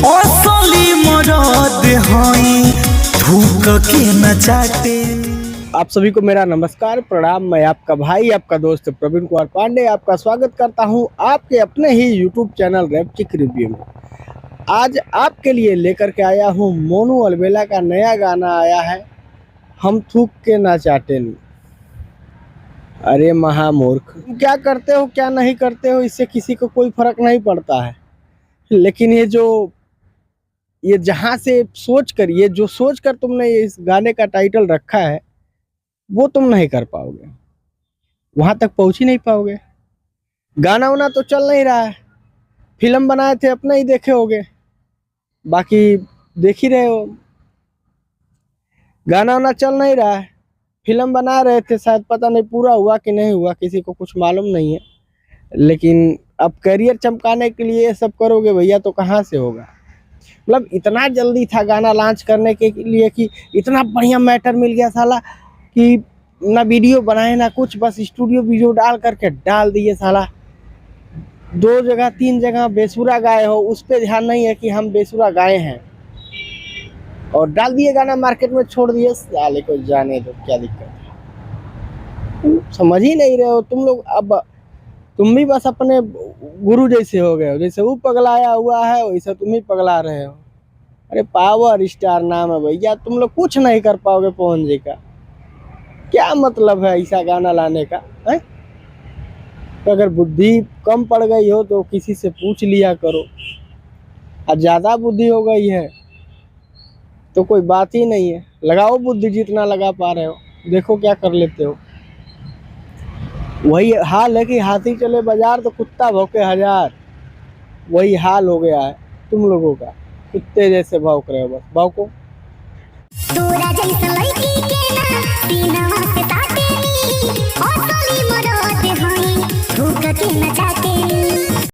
असली मरद हई थूक के न चाटे। आप सभी को मेरा नमस्कार प्रणाम। मैं आपका भाई आपका दोस्त प्रवीण कुमार पांडे आपका स्वागत करता हूं आपके अपने ही यूट्यूब चैनल रैपचिक रिव्यू में। आज आपके लिए लेकर के आया हूं मोनू अलबेला का नया गाना आया है, हम थूक के ना चाटे नी। अरे महामूर्ख, तुम क्या करते हो क्या नहीं करते हो इससे किसी को कोई फर्क नहीं पड़ता है, लेकिन ये जहाँ से सोच कर तुमने इस गाने का टाइटल रखा है वो तुम नहीं कर पाओगे, वहां तक पहुंच ही नहीं पाओगे। गाना वाना तो चल नहीं रहा है, फिल्म बनाए थे अपने ही देखे होगे, बाकी देख ही रहे हो। गाना वाना चल नहीं रहा है, फिल्म बना रहे थे, शायद पता नहीं पूरा हुआ कि नहीं हुआ, किसी को कुछ मालूम नहीं है। लेकिन अब करियर चमकाने के लिए ये सब करोगे भैया तो कहाँ से होगा। मतलब इतना जल्दी था गाना लॉन्च करने के लिए कि इतना बढ़िया मैटर मिल गया साला कि ना वीडियो बनाए ना कुछ, बस स्टूडियो वीडियो डाल करके डाल दिए साला। 2 जगह 3 जगह बेसुरा गाए हो, उस पर ध्यान नहीं है कि हम बेसुरा गाए हैं, और डाल दिए गाना मार्केट में छोड़ दिए। साले को जाने दो, क्या दिक्कत है, तुम समझ ही नहीं रहे हो तुम लोग। अब तुम भी बस अपने गुरु जैसे हो गए हो, जैसे वो पगलाया हुआ है वैसे तुम ही पगला रहे हो। अरे पावर स्टार नाम है भैया, तुम लोग कुछ नहीं कर पाओगे पवन जी का। क्या मतलब है ऐसा गाना लाने का है? तो अगर बुद्धि कम पड़ गई हो तो किसी से पूछ लिया करो, और ज्यादा बुद्धि हो गई है तो कोई बात ही नहीं है। लगाओ बुद्धि जितना लगा पा रहे हो, देखो क्या कर लेते हो। वही हाल है कि हाथी चले बाजार तो कुत्ता भौंके हजार, वही हाल हो गया है तुम लोगों का। कुत्ते जैसे भौंक रहे हो, बस भौंको। तोरा जैसा लड़की के ना सीना से ताटे नी, असली मरद हई थूक के ना